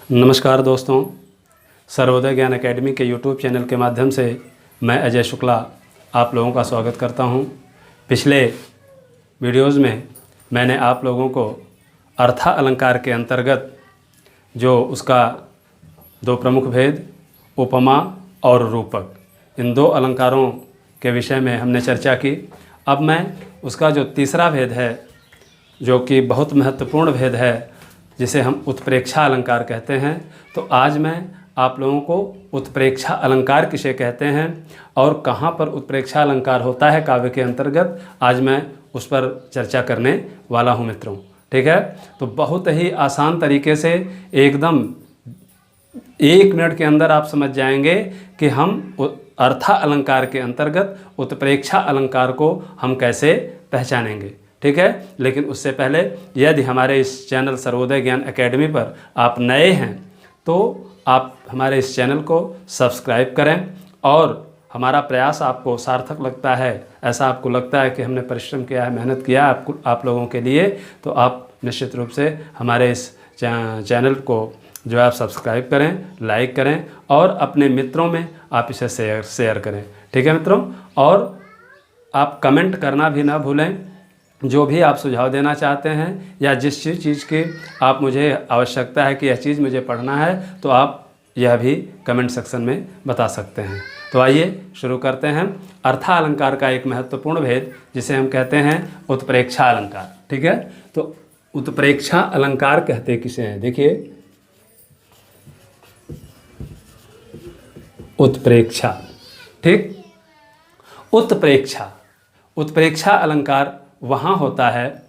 नमस्कार दोस्तों, सर्वोदय ज्ञान एकेडमी के यूट्यूब चैनल के माध्यम से मैं अजय शुक्ला आप लोगों का स्वागत करता हूं। पिछले वीडियोज़ में मैंने आप लोगों को अर्था अलंकार के अंतर्गत जो उसका दो प्रमुख भेद उपमा और रूपक, इन दो अलंकारों के विषय में हमने चर्चा की। अब मैं उसका जो तीसरा भेद है, जो कि बहुत महत्वपूर्ण भेद है, जिसे हम उत्प्रेक्षा अलंकार कहते हैं, तो आज मैं आप लोगों को उत्प्रेक्षा अलंकार किसे कहते हैं और कहाँ पर उत्प्रेक्षा अलंकार होता है काव्य के अंतर्गत, आज मैं उस पर चर्चा करने वाला हूँ मित्रों। ठीक है, तो बहुत ही आसान तरीके से एकदम 1 मिनट के अंदर आप समझ जाएंगे कि हम अर्था अलंकार के अंतर्गत उत्प्रेक्षा अलंकार को हम कैसे पहचानेंगे। ठीक है, लेकिन उससे पहले यदि हमारे इस चैनल सर्वोदय ज्ञान एकेडमी पर आप नए हैं तो आप हमारे इस चैनल को सब्सक्राइब करें, और हमारा प्रयास आपको सार्थक लगता है, ऐसा आपको लगता है कि हमने परिश्रम किया है, मेहनत किया है आप लोगों के लिए, तो आप निश्चित रूप से हमारे इस चैनल को जो है आप सब्सक्राइब करें, लाइक करें और अपने मित्रों में आप इसे शेयर करें। ठीक है मित्रों, और आप कमेंट करना भी ना भूलें। जो भी आप सुझाव देना चाहते हैं या जिस चीज़ की आप मुझे आवश्यकता है कि यह चीज़ मुझे पढ़ना है, तो आप यह भी कमेंट सेक्शन में बता सकते हैं। तो आइए शुरू करते हैं। अर्था अलंकार का एक महत्वपूर्ण भेद जिसे हम कहते हैं उत्प्रेक्षा अलंकार। ठीक है, तो उत्प्रेक्षा अलंकार कहते किसे हैं? देखिए, उत्प्रेक्षा, ठीक, उत्प्रेक्षा अलंकार वहाँ होता है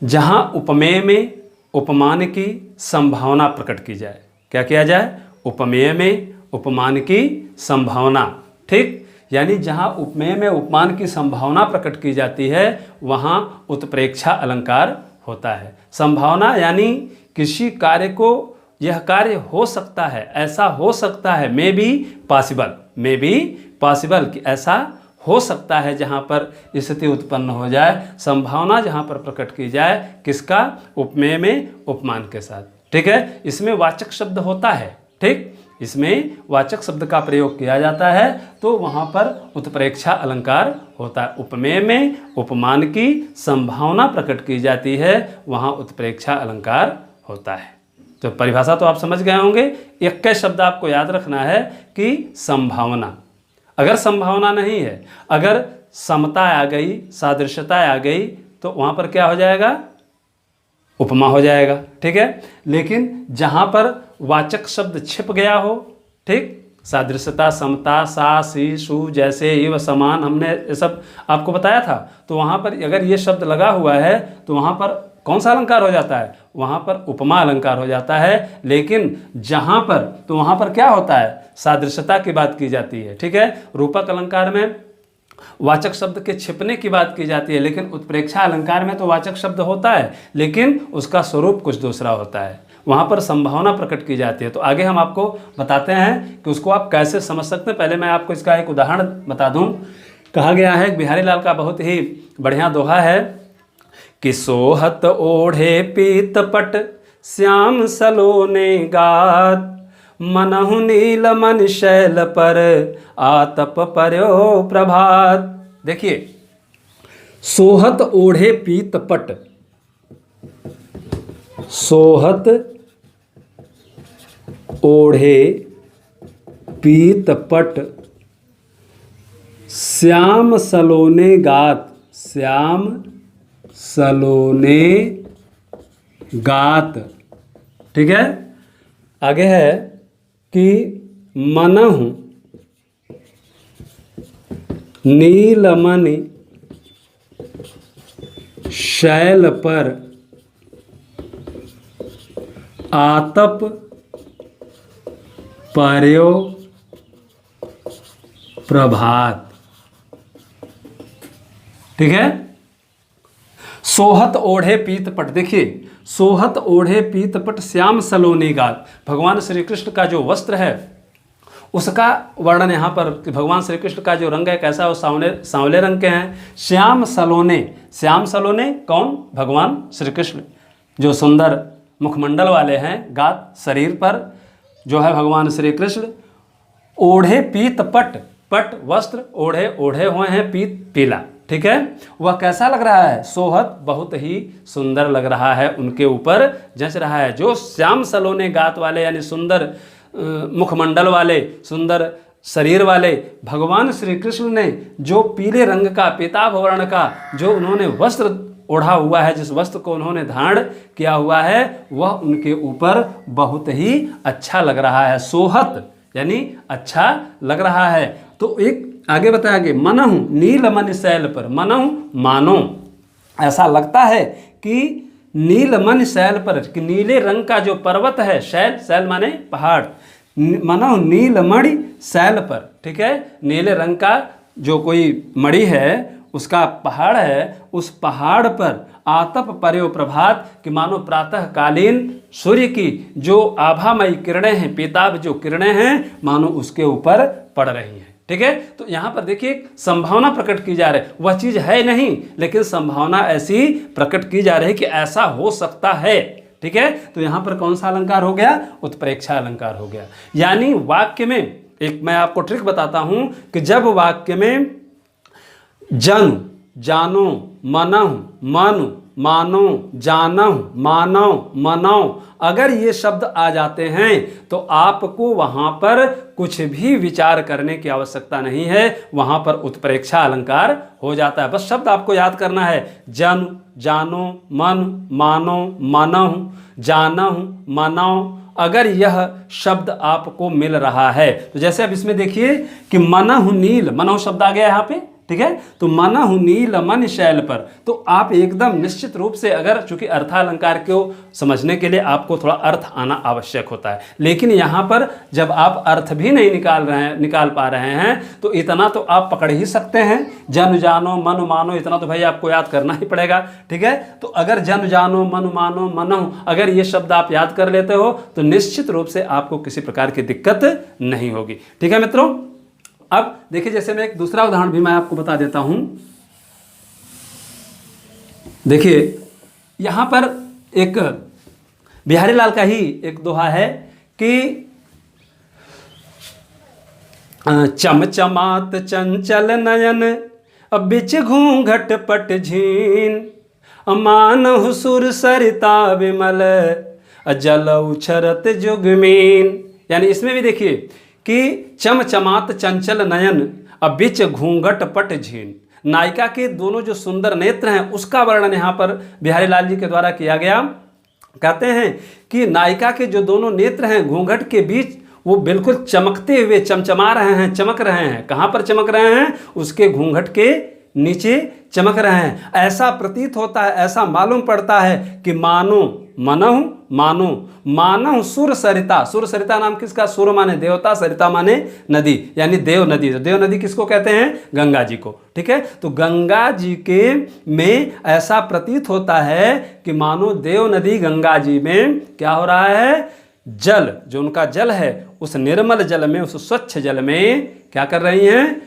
जहाँ उपमेय में उपमान की संभावना प्रकट की जाए। क्या किया जाए? उपमेय में उपमान की संभावना। ठीक, यानी जहाँ उपमेय में उपमान की संभावना प्रकट की जाती है वहाँ उत्प्रेक्षा अलंकार होता है। संभावना यानी किसी कार्य को यह कार्य हो सकता है, ऐसा हो सकता है, मे बी पॉसिबल कि ऐसा हो सकता है, जहाँ पर स्थिति उत्पन्न हो जाए, संभावना जहाँ पर प्रकट की जाए, किसका? उपमेय में उपमान के साथ। ठीक है, इसमें वाचक शब्द होता है। ठीक, इसमें वाचक शब्द का प्रयोग किया जाता है, तो वहाँ पर उत्प्रेक्षा अलंकार होता है। उपमेय में उपमान की संभावना प्रकट की जाती है, वहाँ उत्प्रेक्षा अलंकार होता है। तो परिभाषा तो आप समझ गए होंगे। एक का शब्द आपको याद रखना है कि संभावना। अगर संभावना नहीं है, अगर समता आ गई, सादृश्यता आ गई, तो वहाँ पर क्या हो जाएगा? उपमा हो जाएगा। ठीक है, लेकिन जहाँ पर वाचक शब्द छिप गया हो, ठीक, सादृश्यता, समता, सा, सी, सु, जैसे, इव, समान, हमने ये सब आपको बताया था, तो वहाँ पर अगर ये शब्द लगा हुआ है तो वहाँ पर कौन सा अलंकार हो जाता है? वहाँ पर उपमा अलंकार हो जाता है। लेकिन जहाँ पर, तो वहाँ पर क्या होता है? सादृश्यता की बात की जाती है। ठीक है, रूपक अलंकार में वाचक शब्द के छिपने की बात की जाती है, लेकिन उत्प्रेक्षा अलंकार में तो वाचक शब्द होता है, लेकिन उसका स्वरूप कुछ दूसरा होता है। वहाँ पर संभावना प्रकट की जाती है। तो आगे हम आपको बताते हैं कि उसको आप कैसे समझ सकते हैं। पहले मैं आपको इसका एक उदाहरण बता दूँ। कहा गया है, बिहारी लाल का बहुत ही बढ़िया दोहा है कि सोहत ओढ़े पीतपट श्याम सलोने गात, मनहु नील मन शैल पर आतप पर्यो प्रभात। देखिए, सोहत ओढ़े पीतपट, सोहत ओढ़े पीतपट श्याम सलोने गात, श्याम सलोने गात। ठीक है, आगे है कि मनहु नीलमणि शैल पर आतप पर्यो प्रभात। ठीक है, सोहत ओढ़े पीतपट। देखिए, सोहत ओढ़े पीतपट श्याम सलोनी गात, भगवान श्री कृष्ण का जो वस्त्र है उसका वर्णन यहाँ पर, भगवान श्री कृष्ण का जो रंग है कैसा है, वो सांवले रंग के हैं। श्याम सलोने, श्याम सलोने कौन? भगवान श्री कृष्ण, जो सुंदर मुखमंडल वाले हैं, गात शरीर पर जो है भगवान श्री कृष्ण ओढ़े पीत पट, पट वस्त्र ओढ़े हुए हैं, पीत पीला, ठीक है। वह कैसा लग रहा है? सोहत, बहुत ही सुंदर लग रहा है, उनके ऊपर जच रहा है। जो श्याम सलोने गात वाले यानी सुंदर मुखमंडल वाले, सुंदर शरीर वाले भगवान श्री कृष्ण ने जो पीले रंग का, पीताभ वर्ण का जो उन्होंने वस्त्र ओढ़ा हुआ है, जिस वस्त्र को उन्होंने धारण किया हुआ है, वह उनके ऊपर बहुत ही अच्छा लग रहा है। सोहत यानी अच्छा लग रहा है। तो एक आगे बताया कि मनहु नील मन शैल पर, मनहु मानो, ऐसा लगता है कि नील मन शैल पर, कि नीले रंग का जो पर्वत है, शैल, शैल माने पहाड़, मनहु नील मणि शैल पर, ठीक है। नीले रंग का जो कोई मणि है, उसका पहाड़ है, उस पहाड़ पर आतप पर्यो प्रभात, कि मानो प्रातः कालीन सूर्य की जो आभामयी किरणें हैं, पीताभ जो किरणें हैं, मानो उसके ऊपर पड़ रही हैं, ठीक है। तो यहाँ पर देखिए संभावना प्रकट की जा रही है, वह चीज़ है नहीं, लेकिन संभावना ऐसी प्रकट की जा रही है कि ऐसा हो सकता है, ठीक है। तो यहाँ पर कौन सा अलंकार हो गया? उत्प्रेक्षा अलंकार हो गया। यानी वाक्य में एक मैं आपको ट्रिक बताता हूं कि जब वाक्य में जनु, जानो, मनहु, मनु, मानो, जानहु, मानव, मनौ, अगर ये शब्द आ जाते हैं तो आपको वहां पर कुछ भी विचार करने की आवश्यकता नहीं है, वहां पर उत्प्रेक्षा अलंकार हो जाता है। बस शब्द आपको याद करना है, जनु, जानो, मन, मानो, मनहु, जानहु, मनौ। अगर यह शब्द आपको मिल रहा है तो जैसे अब इसमें देखिए कि मनहु नील, मनहु शब्द आ गया यहाँ पे, ठीक है। तो मनहु नील मन शैल पर, तो आप एकदम निश्चित रूप से, अगर चूंकि अर्थालंकार को समझने के लिए आपको थोड़ा अर्थ आना आवश्यक होता है, लेकिन यहाँ पर जब आप अर्थ भी नहीं निकाल पा रहे हैं तो इतना तो आप पकड़ ही सकते हैं, जन जानो मन मानो, इतना तो भाई आपको याद करना ही पड़ेगा, ठीक है। तो अगर जन जानो मन मानो मनहु, अगर ये शब्द आप याद कर लेते हो तो निश्चित रूप से आपको किसी प्रकार की दिक्कत नहीं होगी, ठीक है मित्रों। अब देखिए, जैसे मैं एक दूसरा उदाहरण भी मैं आपको बता देता हूं। देखिए यहां पर एक बिहारी लाल का ही एक दोहा है कि चमचमात चंचल नयन बिच घूंघट पट झीन, मानहु सुर सरिता विमल जल उछरत जुगमीन। यानी इसमें भी देखिए कि चमचमात चंचल नयन बिच घूंघट पट झीन, नायिका के दोनों जो सुंदर नेत्र हैं उसका वर्णन यहाँ पर बिहारी लाल जी के द्वारा किया गया। कहते हैं कि नायिका के जो दोनों नेत्र हैं घूंघट के बीच वो बिल्कुल चमकते हुए चमचमा रहे हैं, चमक रहे हैं। कहाँ पर चमक रहे हैं? उसके घूंघट के नीचे चमक रहे हैं। ऐसा प्रतीत होता है, ऐसा मालूम पड़ता है कि मानो, मनहु, मानो, मानव सुर सरिता। सुर सरिता नाम किसका? सुर माने देवता, सरिता माने नदी, यानी देव नदी। देव नदी किसको कहते हैं? गंगा जी को, ठीक है। तो गंगा जी के में ऐसा प्रतीत होता है कि मानो देव नदी गंगा जी में क्या हो रहा है? जल, जो उनका जल है, उस निर्मल जल में, उस स्वच्छ जल में क्या कर रही हैं?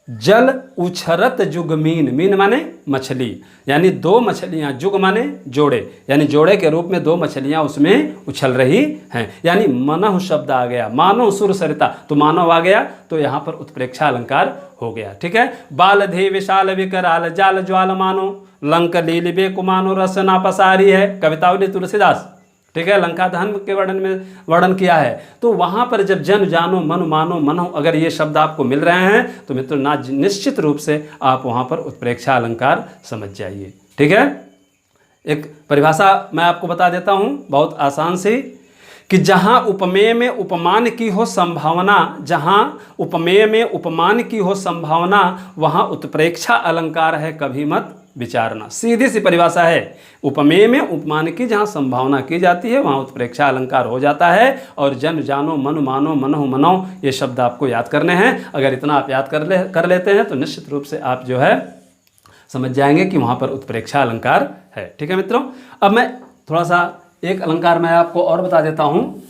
जल उछरत जुगमीन, मीन माने मछली, यानी दो मछलियां, जुग माने जोड़े, यानी जोड़े के रूप में दो मछलियां उसमें उछल रही हैं। यानी मनहु शब्द आ गया, मानो सुर सरिता, तो मानव आ गया, तो यहाँ पर उत्प्रेक्षा अलंकार हो गया, ठीक है। बाल धे विशाल विकराल जाल ज्वाल मानो, लंक लील बेकुमानो रसना पसारी है, कवितावली तुलसीदास, ठीक है। लंका दहन के वर्णन किया है। तो वहां पर जब जन जानो मन मानो मनहु, अगर ये शब्द आपको मिल रहे हैं तो मित्रों ना निश्चित रूप से आप वहां पर उत्प्रेक्षा अलंकार समझ जाइए, ठीक है। एक परिभाषा मैं आपको बता देता हूं बहुत आसान सी, कि जहां उपमेय में उपमान की हो संभावना, जहां उपमेय में उपमान की हो संभावना, वहां उत्प्रेक्षा अलंकार है, कभी मत विचारना। सीधी सी परिभाषा है, उपमेय में उपमान की जहाँ संभावना की जाती है वहाँ उत्प्रेक्षा अलंकार हो जाता है। और जन जानो मन मानो मनहु मनौ, ये शब्द आपको याद करने हैं। अगर इतना आप याद कर लेते हैं तो निश्चित रूप से आप जो है समझ जाएंगे कि वहाँ पर उत्प्रेक्षा अलंकार है, ठीक है मित्रों। अब मैं थोड़ा सा एक अलंकार मैं आपको और बता देता हूँ।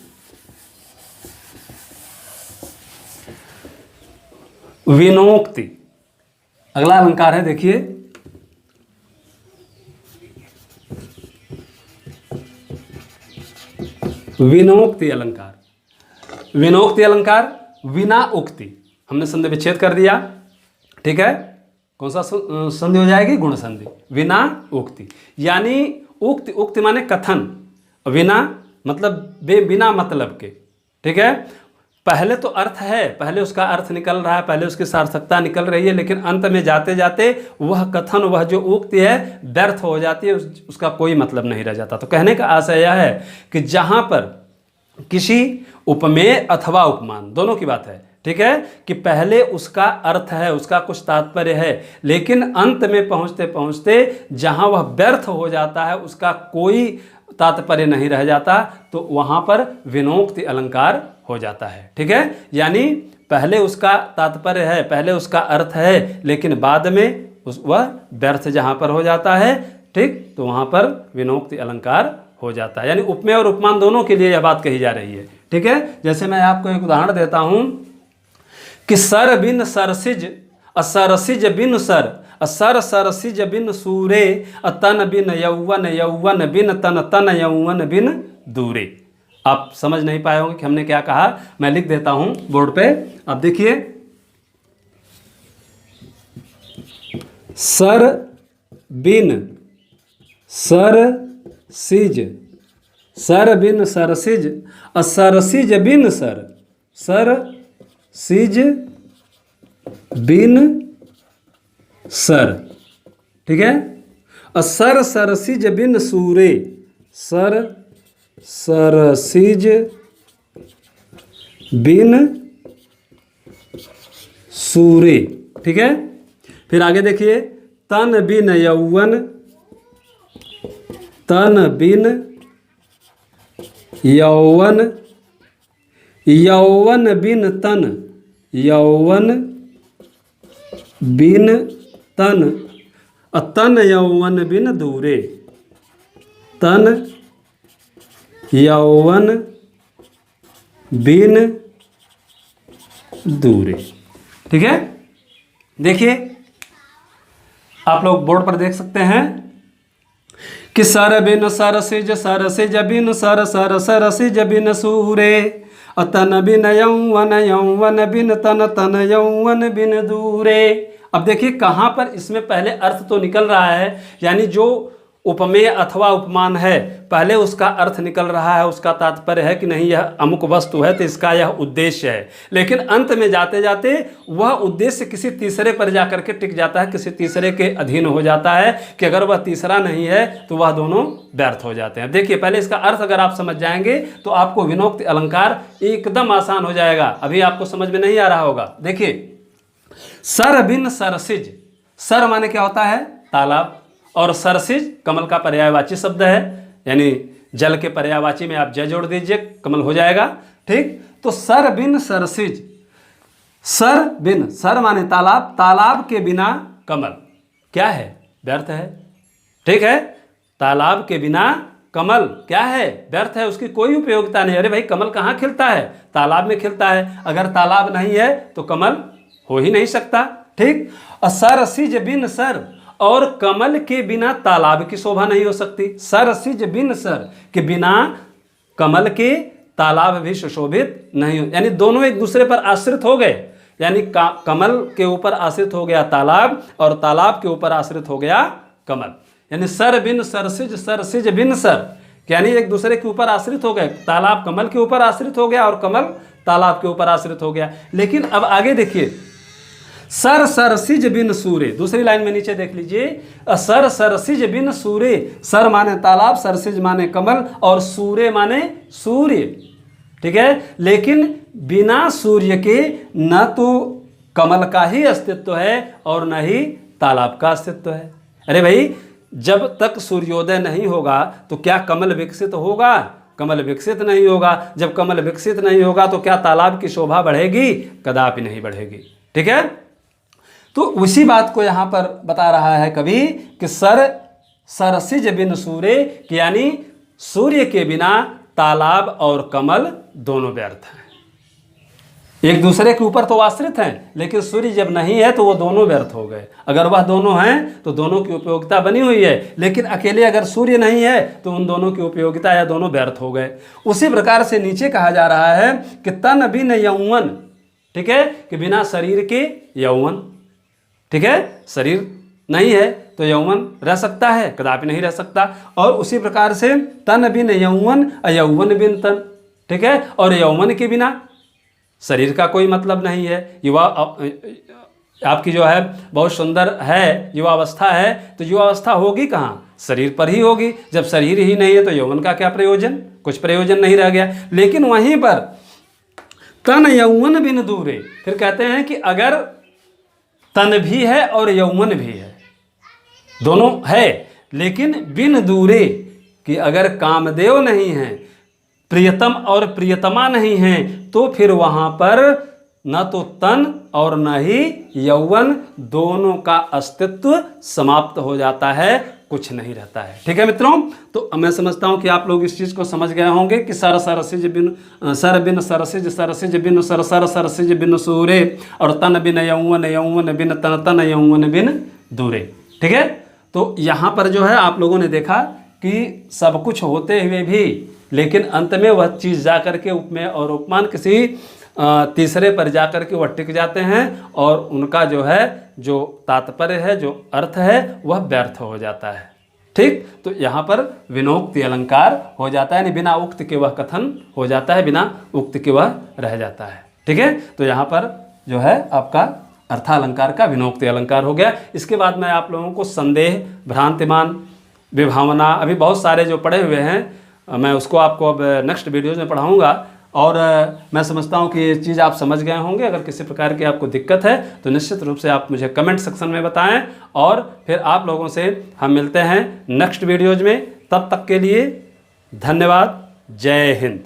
विनोक्ति अगला अलंकार है, देखिए। विनोक्ति अलंकार। विनोक्ति अलंकार बिना उक्ति, हमने संधि विच्छेद कर दिया, ठीक है। कौन सा संधि हो जाएगी? गुण संधि। बिना उक्ति यानी उक्ति, उक्ति माने कथन, बिना मतलब बिना मतलब के, ठीक है। पहले तो अर्थ है, पहले उसका अर्थ निकल रहा है, पहले उसकी सार्थकता निकल रही है, लेकिन अंत में जाते जाते वह कथन, वह जो उक्ति है व्यर्थ हो जाती है, उसका कोई मतलब नहीं रह जाता। तो कहने का आशय यह है कि जहाँ पर किसी उपमेय अथवा उपमान, दोनों की बात है, ठीक है, कि पहले उसका अर्थ है, उसका कुछ तात्पर्य है, लेकिन अंत में पहुँचते पहुँचते जहाँ वह व्यर्थ हो जाता है, उसका कोई तात्पर्य नहीं रह जाता, तो वहाँ पर विनोक्ति अलंकार हो जाता है, ठीक है। यानी पहले उसका तात्पर्य है, पहले उसका अर्थ है, लेकिन बाद में वह व्यर्थ जहाँ पर हो जाता है, ठीक, तो वहाँ पर विनोक्ति अलंकार हो जाता है। यानी उपमेय और उपमान दोनों के लिए यह बात कही जा रही है, ठीक है। जैसे मैं आपको एक उदाहरण देता हूँ कि सर बिन सरसिज, असरसिज बिन सर, असर सरसिज बिन सूरे, अतन बिन यौवन, यौवन बिन तन, तन यौवन बिन दूरे। आप समझ नहीं पाए होंगे कि हमने क्या कहा, मैं लिख देता हूं बोर्ड पे, अब देखिए। सर बिन सरसिज, सर बिन सरसिज, असरसिज बिन सर, सर सिज बिन सर, ठीक है। असर सरसिज बिन सूरे, सर सरसिज बिन सूरे, ठीक है। फिर आगे देखिए, तन बिन यौवन, तन बिन यौवन, यौवन बिन तन, यौवन बिन तन, तन यौवन बिन दूरे, तन यौवन बिन दूरे, ठीक है। देखिए आप लोग बोर्ड पर देख सकते हैं कि सर बिन सरसिज, सरसिज बिन सर, सर सरसिज बिन सूरे, तन बिन यौवन, यौवन बिन तन, तन यौवन बिन दूरे। अब देखिए कहाँ पर इसमें पहले अर्थ तो निकल रहा है, यानी जो उपमेय अथवा उपमान है पहले उसका अर्थ निकल रहा है, उसका तात्पर्य है कि नहीं यह अमुक वस्तु है तो इसका यह उद्देश्य है, लेकिन अंत में जाते जाते वह उद्देश्य किसी तीसरे पर जाकर के टिक जाता है, किसी तीसरे के अधीन हो जाता है कि अगर वह तीसरा नहीं है तो वह दोनों व्यर्थ हो जाते हैं। देखिए पहले इसका अर्थ अगर आप समझ जाएंगे तो आपको विनोक्ति अलंकार एकदम आसान हो जाएगा। अभी आपको समझ में नहीं आ रहा होगा। देखिए सर बिन सरसिज, सर माने क्या होता है? तालाब, और सरसिज कमल का पर्यायवाची शब्द है, यानी जल के पर्यायवाची में आप ज जोड़ दीजिए, कमल हो जाएगा, ठीक। तो सर बिन सरसिज, सर बिन, सर माने तालाब, तालाब के बिना कमल क्या है? व्यर्थ है, ठीक है। तालाब के बिना कमल क्या है? व्यर्थ है, उसकी कोई उपयोगिता नहीं। अरे भाई कमल कहाँ खिलता है? तालाब में खिलता है, अगर तालाब नहीं है तो कमल हो ही नहीं सकता, ठीक। सरसिज बिन सर, और कमल के बिना तालाब की शोभा नहीं हो सकती। सरसिज बिन सर के बिना कमल के तालाब भी सुशोभित नहीं हो, यानी दोनों एक दूसरे पर आश्रित हो गए, यानी कमल के ऊपर आश्रित हो गया तालाब और तालाब के ऊपर आश्रित हो गया कमल, यानी सर बिन सरसिज, सरसिज बिन सर, यानी एक दूसरे के ऊपर आश्रित हो गए। तालाब कमल के ऊपर आश्रित हो गया और कमल तालाब के ऊपर आश्रित हो गया। लेकिन अब आगे देखिए, सर सरसिज बिन सूर्य, दूसरी लाइन में नीचे देख लीजिए, सर सरसिज बिन सूर्य, सर माने तालाब, सरसिज माने कमल और सूर्य माने सूर्य, ठीक है। लेकिन बिना सूर्य के न तो कमल का ही अस्तित्व है और न ही तालाब का अस्तित्व है। अरे भाई जब तक सूर्योदय नहीं होगा तो क्या कमल विकसित होगा? कमल विकसित नहीं होगा। जब कमल विकसित नहीं होगा तो क्या तालाब की शोभा बढ़ेगी? कदापि नहीं बढ़ेगी, ठीक है। तो उसी बात को यहाँ पर बता रहा है कवि कि सर सरसिज बिन सूर्य, यानी सूर्य के बिना तालाब और कमल दोनों व्यर्थ हैं। एक दूसरे के ऊपर तो आश्रित हैं, लेकिन सूर्य जब नहीं है तो वो दोनों व्यर्थ हो गए। अगर वह दोनों हैं तो दोनों की उपयोगिता बनी हुई है, लेकिन अकेले अगर सूर्य नहीं है तो उन दोनों की उपयोगिता या दोनों व्यर्थ हो गए। उसी प्रकार से नीचे कहा जा रहा है कि तन बिन यौवन, ठीक है, कि बिना शरीर के यौवन, ठीक है, शरीर नहीं है तो यौवन रह सकता है, कदापि नहीं रह सकता। और उसी प्रकार से तन बिन यौवन यौवन बिन तन, ठीक है, और यौवन के बिना शरीर का कोई मतलब नहीं है। युवा आपकी जो है बहुत सुंदर है, युवावस्था है, तो युवावस्था होगी कहाँ? शरीर पर ही होगी। जब शरीर ही नहीं है तो यौवन का क्या प्रयोजन? कुछ प्रयोजन नहीं रह गया। लेकिन वहीं पर तन यौवन बिन दूरे, फिर कहते हैं कि अगर तन भी है और यौवन भी है, दोनों है, लेकिन बिन दूरे, कि अगर कामदेव नहीं है, प्रियतम और प्रियतमा नहीं है, तो फिर वहां पर न तो तन और न ही यौवन, दोनों का अस्तित्व समाप्त हो जाता है, कुछ नहीं रहता है। ठीक है मित्रों, तो मैं समझता हूं कि आप लोग इस चीज को समझ गए होंगे कि सर सरसिज बिन सर बिन सरसिज, सरसिज बिन सर सर सरसिज बिन सूरे, और तन बिन यौवन, यौवन बिन तन, तन यौवन बिन दूरे। ठीक है, तो यहां पर जो है आप लोगों ने देखा कि सब कुछ होते हुए भी, लेकिन अंत में वह चीज़ जा कर के उपमेय और उपमान किसी तीसरे पर जा कर के वह टिक जाते हैं, और उनका जो है जो तात्पर्य है, जो अर्थ है, वह व्यर्थ हो जाता है। ठीक, तो यहाँ पर विनोक्ति अलंकार हो जाता है, यानी बिना उक्त के वह कथन हो जाता है, बिना उक्त के वह रह जाता है। ठीक है, तो यहाँ पर जो है आपका अर्थालंकार का विनोक्ति अलंकार हो गया। इसके बाद मैं आप लोगों को संदेह, भ्रांतिमान, विभावना, अभी बहुत सारे जो पढ़े हुए हैं, मैं उसको आपको अब नेक्स्ट वीडियोज़ में पढ़ाऊँगा। और मैं समझता हूँ कि ये चीज़ आप समझ गए होंगे। अगर किसी प्रकार की आपको दिक्कत है तो निश्चित रूप से आप मुझे कमेंट सेक्शन में बताएं, और फिर आप लोगों से हम मिलते हैं नेक्स्ट वीडियोज़ में। तब तक के लिए धन्यवाद। जय हिंद।